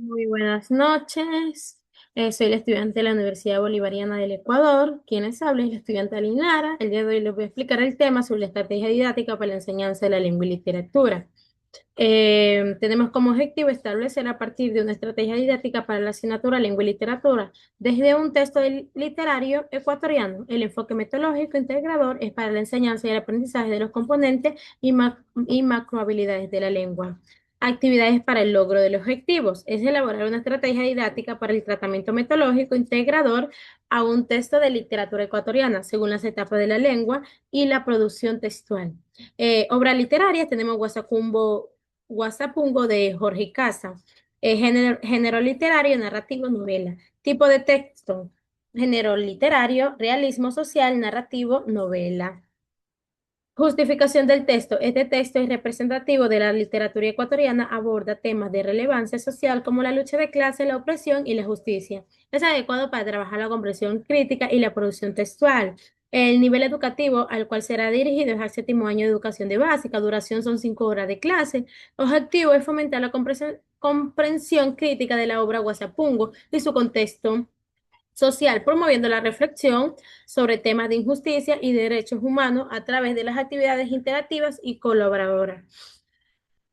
Muy buenas noches. Soy la estudiante de la Universidad Bolivariana del Ecuador. Quienes habla es la estudiante Aline Lara. El día de hoy les voy a explicar el tema sobre la estrategia didáctica para la enseñanza de la lengua y literatura. Tenemos como objetivo establecer a partir de una estrategia didáctica para la asignatura lengua y literatura, desde un texto literario ecuatoriano. El enfoque metodológico integrador es para la enseñanza y el aprendizaje de los componentes y macrohabilidades de la lengua. Actividades para el logro de los objetivos. Es elaborar una estrategia didáctica para el tratamiento metodológico integrador a un texto de literatura ecuatoriana, según las etapas de la lengua y la producción textual. Obras literarias, tenemos Guasapungo de Jorge Casa. Género literario, narrativo, novela. Tipo de texto, género literario, realismo social, narrativo, novela. Justificación del texto. Este texto es representativo de la literatura ecuatoriana, aborda temas de relevancia social como la lucha de clase, la opresión y la justicia. Es adecuado para trabajar la comprensión crítica y la producción textual. El nivel educativo al cual será dirigido es al séptimo año de educación de básica. Duración son 5 horas de clase. Objetivo es fomentar la comprensión crítica de la obra Guasapungo y su contexto social, promoviendo la reflexión sobre temas de injusticia y derechos humanos a través de las actividades interactivas y colaboradoras.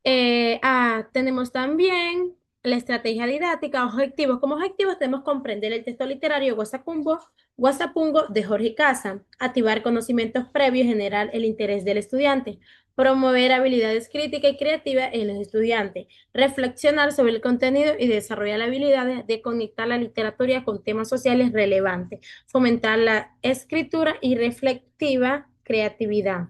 Tenemos también la estrategia didáctica, objetivos. Como objetivos tenemos comprender el texto literario Guasapungo de Jorge Casa, activar conocimientos previos, generar el interés del estudiante, promover habilidades críticas y creativas en los estudiantes, reflexionar sobre el contenido y desarrollar la habilidad de conectar la literatura con temas sociales relevantes, fomentar la escritura y reflectiva creatividad.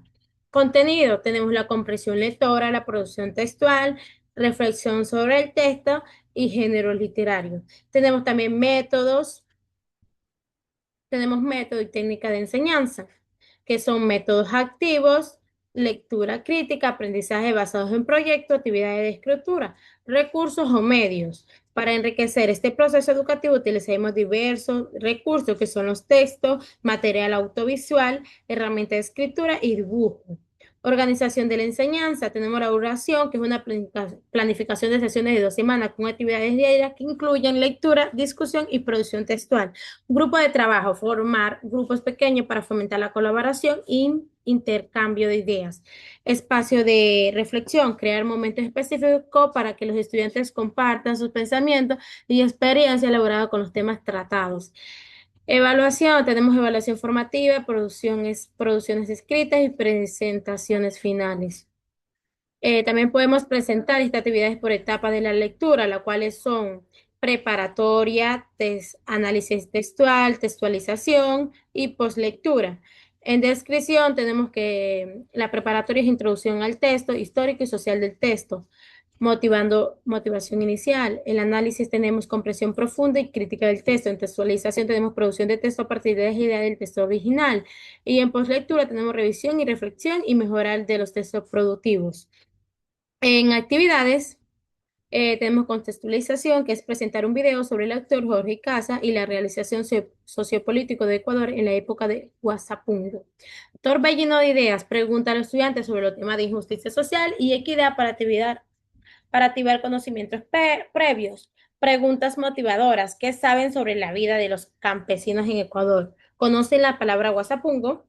Contenido, tenemos la comprensión lectora, la producción textual, reflexión sobre el texto y género literario. Tenemos también tenemos método y técnica de enseñanza, que son métodos activos, lectura crítica, aprendizaje basados en proyectos, actividades de escritura, recursos o medios. Para enriquecer este proceso educativo utilizaremos diversos recursos que son los textos, material audiovisual, herramientas de escritura y dibujo. Organización de la enseñanza. Tenemos la oración, que es una planificación de sesiones de 2 semanas con actividades diarias que incluyen lectura, discusión y producción textual. Grupo de trabajo, formar grupos pequeños para fomentar la colaboración y intercambio de ideas. Espacio de reflexión, crear momentos específicos para que los estudiantes compartan sus pensamientos y experiencias elaboradas con los temas tratados. Evaluación, tenemos evaluación formativa, producciones escritas y presentaciones finales. También podemos presentar estas actividades por etapas de la lectura, las cuales son preparatoria, análisis textual, textualización y postlectura. En descripción tenemos que la preparatoria es introducción al texto, histórico y social del texto, motivación inicial. El análisis tenemos comprensión profunda y crítica del texto. En textualización tenemos producción de texto a partir de las ideas del texto original. Y en postlectura tenemos revisión y reflexión y mejorar de los textos productivos. En actividades tenemos contextualización, que es presentar un video sobre el autor Jorge Casa y la realización sociopolítico de Ecuador en la época de Guasapungo. Torbe lleno de ideas, pregunta a los estudiantes sobre los temas de injusticia social y equidad para activar conocimientos previos. Preguntas motivadoras, ¿qué saben sobre la vida de los campesinos en Ecuador? ¿Conocen la palabra Guasapungo?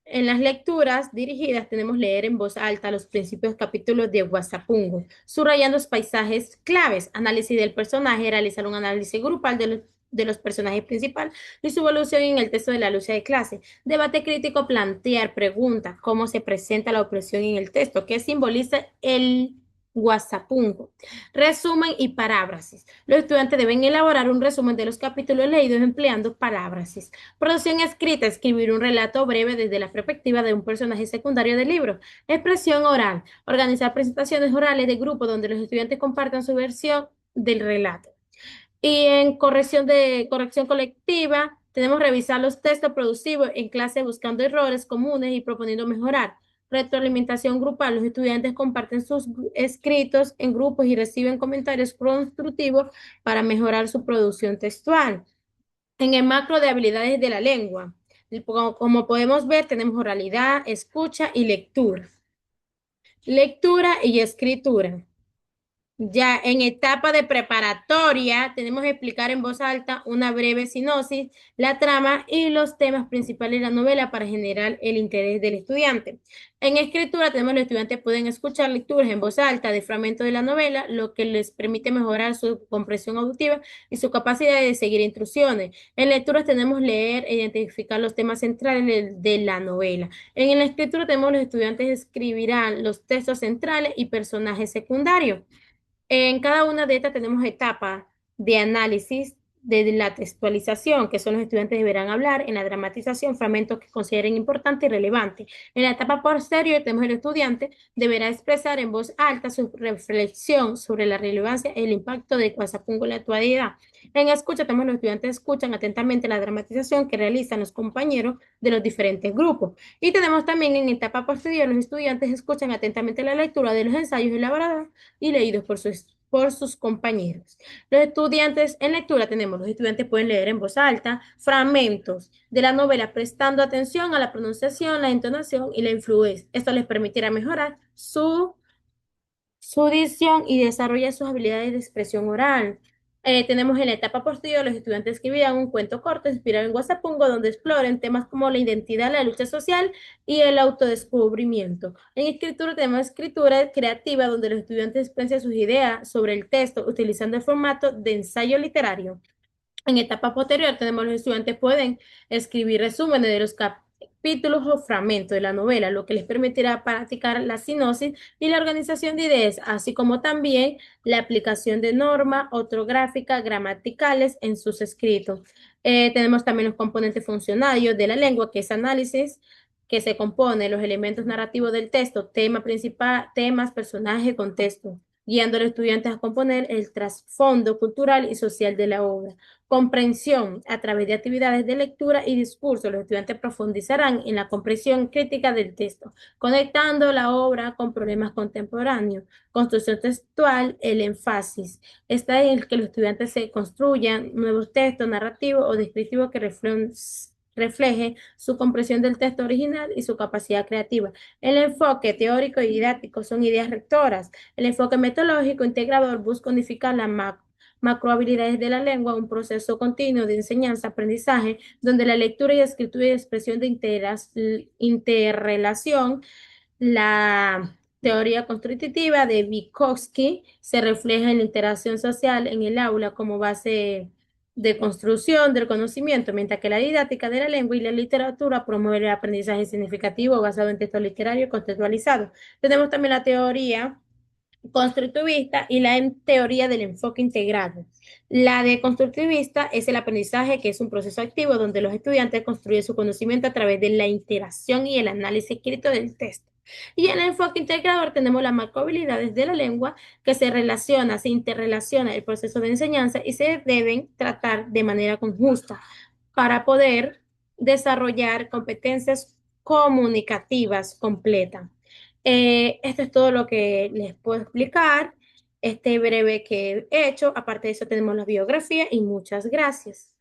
En las lecturas dirigidas tenemos leer en voz alta los principios capítulos de Guasapungo, subrayando los paisajes claves, análisis del personaje, realizar un análisis grupal de los personajes principales y su evolución en el texto de la lucha de clase. Debate crítico, plantear preguntas, cómo se presenta la opresión en el texto, qué simboliza el Guasapungo. Resumen y paráfrasis. Los estudiantes deben elaborar un resumen de los capítulos leídos empleando paráfrasis. Producción escrita, escribir un relato breve desde la perspectiva de un personaje secundario del libro. Expresión oral, organizar presentaciones orales de grupo donde los estudiantes compartan su versión del relato. Y en corrección colectiva, tenemos revisar los textos producidos en clase buscando errores comunes y proponiendo mejorar. Retroalimentación grupal, los estudiantes comparten sus escritos en grupos y reciben comentarios constructivos para mejorar su producción textual. En el macro de habilidades de la lengua, como podemos ver, tenemos oralidad, escucha y lectura. Lectura y escritura. Ya en etapa de preparatoria, tenemos que explicar en voz alta una breve sinopsis, la trama y los temas principales de la novela para generar el interés del estudiante. En escritura, tenemos los estudiantes pueden escuchar lecturas en voz alta de fragmentos de la novela, lo que les permite mejorar su comprensión auditiva y su capacidad de seguir instrucciones. En lecturas, tenemos leer e identificar los temas centrales de la novela. En la escritura, tenemos los estudiantes escribirán los textos centrales y personajes secundarios. En cada una de estas tenemos etapas de análisis de la textualización, que son los estudiantes deberán hablar, en la dramatización, fragmentos que consideren importantes y relevantes. En la etapa posterior tenemos el estudiante deberá expresar en voz alta su reflexión sobre la relevancia y el impacto de Quasapún en la actualidad. En escucha tenemos los estudiantes escuchan atentamente la dramatización que realizan los compañeros de los diferentes grupos. Y tenemos también en etapa posterior los estudiantes escuchan atentamente la lectura de los ensayos elaborados y leídos por sus compañeros. Los estudiantes en lectura tenemos, los estudiantes pueden leer en voz alta fragmentos de la novela prestando atención a la pronunciación, la entonación y la influencia. Esto les permitirá mejorar su dicción y desarrollar sus habilidades de expresión oral. Tenemos en la etapa posterior, los estudiantes escribirán un cuento corto inspirado en Guasapungo, donde exploren temas como la identidad, la lucha social y el autodescubrimiento. En escritura tenemos escritura creativa, donde los estudiantes expresan sus ideas sobre el texto utilizando el formato de ensayo literario. En etapa posterior tenemos los estudiantes pueden escribir resúmenes de los capítulos o fragmentos de la novela, lo que les permitirá practicar la sinopsis y la organización de ideas, así como también la aplicación de normas ortográficas, gramaticales en sus escritos. Tenemos también los componentes funcionarios de la lengua, que es análisis, que se compone de los elementos narrativos del texto, tema principal, temas, personajes, contexto, guiando a los estudiantes a componer el trasfondo cultural y social de la obra. Comprensión a través de actividades de lectura y discurso. Los estudiantes profundizarán en la comprensión crítica del texto, conectando la obra con problemas contemporáneos. Construcción textual, el énfasis. Está en el que los estudiantes se construyan nuevos textos narrativos o descriptivos que refleje su comprensión del texto original y su capacidad creativa. El enfoque teórico y didáctico son ideas rectoras. El enfoque metodológico integrador busca unificar la macrohabilidades de la lengua, un proceso continuo de enseñanza-aprendizaje, donde la lectura y escritura y expresión de interrelación, la teoría constitutiva de Vygotsky se refleja en la interacción social en el aula como base de construcción del conocimiento, mientras que la didáctica de la lengua y la literatura promueve el aprendizaje significativo basado en texto literario contextualizado. Tenemos también la teoría constructivista y la teoría del enfoque integrado. La de constructivista es el aprendizaje, que es un proceso activo donde los estudiantes construyen su conocimiento a través de la interacción y el análisis escrito del texto. Y en el enfoque integrador tenemos las macrohabilidades de la lengua que se interrelaciona el proceso de enseñanza y se deben tratar de manera conjunta para poder desarrollar competencias comunicativas completas. Esto es todo lo que les puedo explicar, este breve que he hecho. Aparte de eso, tenemos la biografía y muchas gracias.